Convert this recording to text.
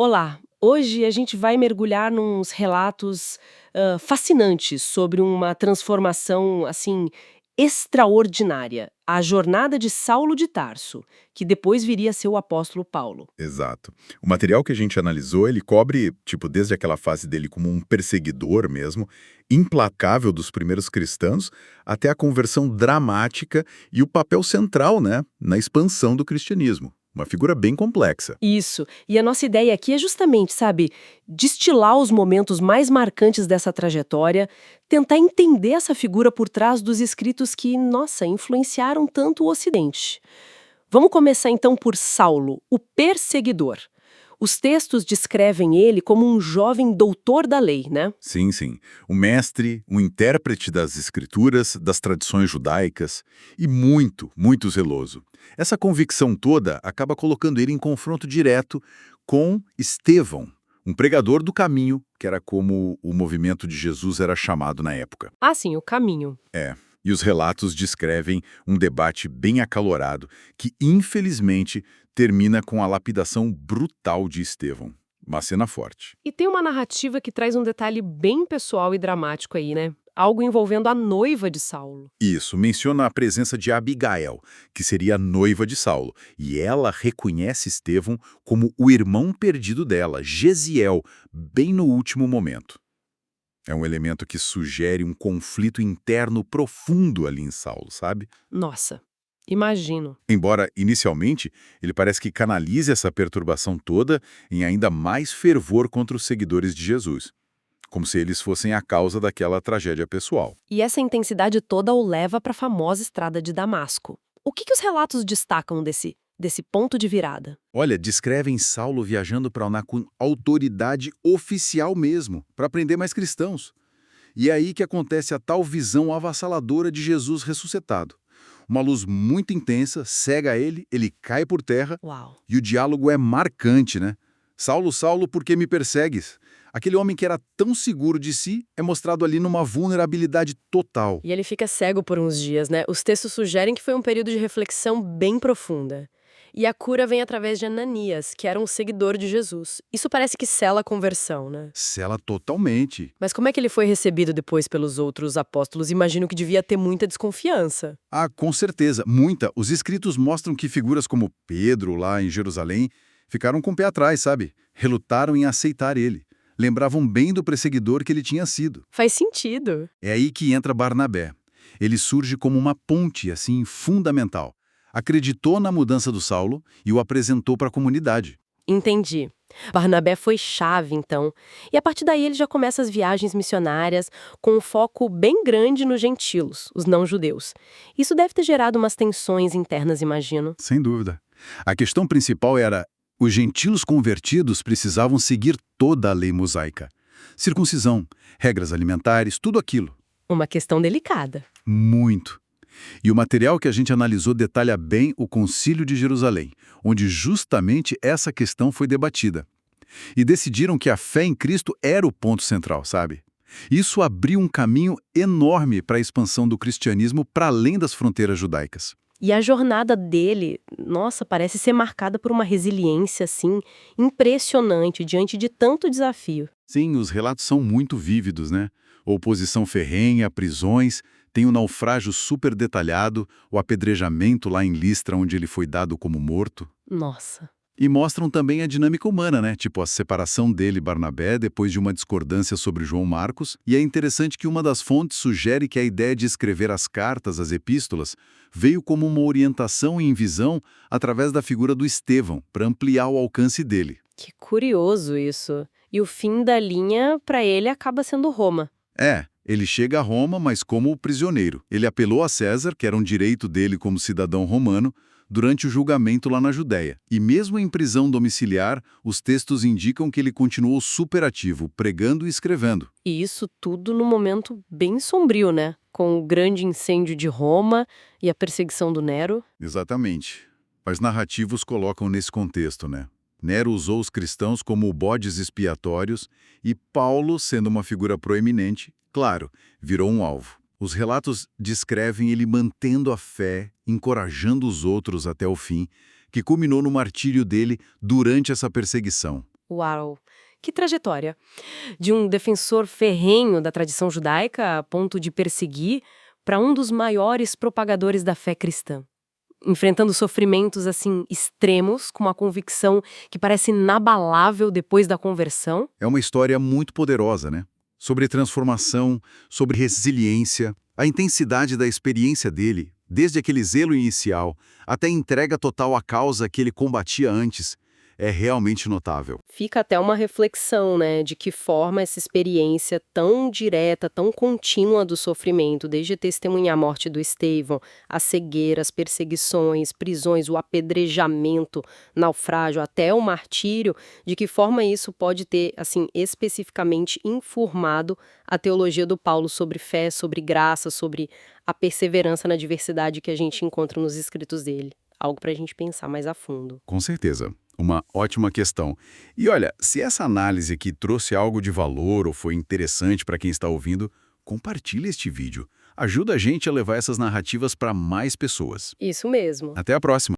Olá, hoje a gente vai mergulhar nos relatos fascinantes sobre uma transformação assim extraordinária, a jornada de Saulo de Tarso, que depois viria a ser o apóstolo Paulo. Exato. O material que a gente analisou, ele cobre, tipo, desde aquela fase dele como um perseguidor mesmo, implacável dos primeiros cristãos, até a conversão dramática e o papel central, né, na expansão do cristianismo. Uma figura bem complexa. Isso. E a nossa ideia aqui é justamente, sabe, destilar os momentos mais marcantes dessa trajetória, tentar entender essa figura por trás dos escritos que, nossa, influenciaram tanto o Ocidente. Vamos começar então por Saulo, o perseguidor. Os textos descrevem ele como um jovem doutor da lei, né? Sim, sim. Um mestre, um intérprete das escrituras, das tradições judaicas e muito zeloso. Essa convicção toda acaba colocando ele em confronto direto com Estevão, um pregador do caminho, que era como o movimento de Jesus era chamado na época. Ah, sim, o caminho. É. E os relatos descrevem um debate bem acalorado que, infelizmente, termina com a lapidação brutal de Estevão. Uma cena forte. E tem uma narrativa que traz um detalhe bem pessoal e dramático aí, né? Algo envolvendo a noiva de Saulo. Isso, menciona a presença de Abigail, que seria a noiva de Saulo, e ela reconhece Estevão como o irmão perdido dela, Gesiel, bem no último momento. É um elemento que sugere um conflito interno profundo ali em Saulo, sabe? Nossa, imagino. Embora, inicialmente, ele parece que canalize essa perturbação toda em ainda mais fervor contra os seguidores de Jesus, como se eles fossem a causa daquela tragédia pessoal. E essa intensidade toda o leva para a famosa estrada de Damasco. O que os relatos destacam desse ponto de virada? Olha, descrevem Saulo viajando para lá com autoridade oficial mesmo, para aprender mais cristãos. E é aí que acontece a tal visão avassaladora de Jesus ressuscitado. Uma luz muito intensa cega ele, ele cai por terra Uau! e o diálogo é marcante, né? Saulo, Saulo, por que me persegues? Aquele homem que era tão seguro de si é mostrado ali numa vulnerabilidade total. E ele fica cego por uns dias, né? Os textos sugerem que foi um período de reflexão bem profunda. E a cura vem através de Ananias, que era um seguidor de Jesus. Isso parece que sela a conversão, né? Sela totalmente. Mas como é que ele foi recebido depois pelos outros apóstolos? Imagino que devia ter muita desconfiança. Ah, com certeza, muita. Os escritos mostram que figuras como Pedro, lá em Jerusalém, ficaram com o pé atrás, sabe? Relutaram em aceitar ele. Lembravam bem do perseguidor que ele tinha sido. Faz sentido. É aí que entra Barnabé. Ele surge como uma ponte, assim, fundamental. Acreditou na mudança do Saulo e o apresentou para a comunidade. Entendi. Barnabé foi chave, então. E a partir daí ele já começa as viagens missionárias com um foco bem grande nos gentilos, os não-judeus. Isso deve ter gerado umas tensões internas, imagino. Sem dúvida. A questão principal era: os gentilos convertidos precisavam seguir toda a lei mosaica. Circuncisão, regras alimentares, tudo aquilo. Uma questão delicada. Muito. E o material que a gente analisou detalha bem o Concílio de Jerusalém, onde justamente essa questão foi debatida. E decidiram que a fé em Cristo era o ponto central, sabe? Isso abriu um caminho enorme para a expansão do cristianismo para além das fronteiras judaicas. E a jornada dele, nossa, parece ser marcada por uma resiliência, assim, impressionante diante de tanto desafio. Sim, os relatos são muito vívidos, né? Oposição ferrenha, prisões, tem o naufrágio super detalhado, o apedrejamento lá em Listra, onde ele foi dado como morto. Nossa. E mostram também a dinâmica humana, né? Tipo a separação dele e Barnabé depois de uma discordância sobre João Marcos. E é interessante que uma das fontes sugere que a ideia de escrever as cartas, as epístolas, veio como uma orientação em visão através da figura do Estevão, para ampliar o alcance dele. Que curioso isso. E o fim da linha, para ele, acaba sendo Roma. Ele chega a Roma, mas como prisioneiro. Ele apelou a César, que era um direito dele como cidadão romano, durante o julgamento lá na Judéia. E mesmo em prisão domiciliar, os textos indicam que ele continuou superativo, pregando e escrevendo. E isso tudo num momento bem sombrio, né? Com o grande incêndio de Roma e a perseguição do Nero. Exatamente. Mas narrativos colocam nesse contexto, né? Nero usou os cristãos como bodes expiatórios e Paulo, sendo uma figura proeminente, claro, virou um alvo. Os relatos descrevem ele mantendo a fé, encorajando os outros até o fim, que culminou no martírio dele durante essa perseguição. Uau! Que trajetória! De um defensor ferrenho da tradição judaica a ponto de perseguir para um dos maiores propagadores da fé cristã. Enfrentando sofrimentos assim extremos, com uma convicção que parece inabalável depois da conversão. É uma história muito poderosa, né? Sobre transformação, sobre resiliência, a intensidade da experiência dele, desde aquele zelo inicial até a entrega total à causa que ele combatia antes, é realmente notável. Fica até uma reflexão, né, de que forma essa experiência tão direta, tão contínua do sofrimento, desde testemunhar a morte do Estevão, a cegueira, as perseguições, prisões, o apedrejamento, naufrágio, até o martírio, de que forma isso pode ter, assim, especificamente informado a teologia do Paulo sobre fé, sobre graça, sobre a perseverança na diversidade que a gente encontra nos escritos dele. Algo para a gente pensar mais a fundo. Com certeza. Uma ótima questão. E olha, se essa análise aqui trouxe algo de valor ou foi interessante para quem está ouvindo, compartilhe este vídeo. Ajuda a gente a levar essas narrativas para mais pessoas. Isso mesmo. Até a próxima!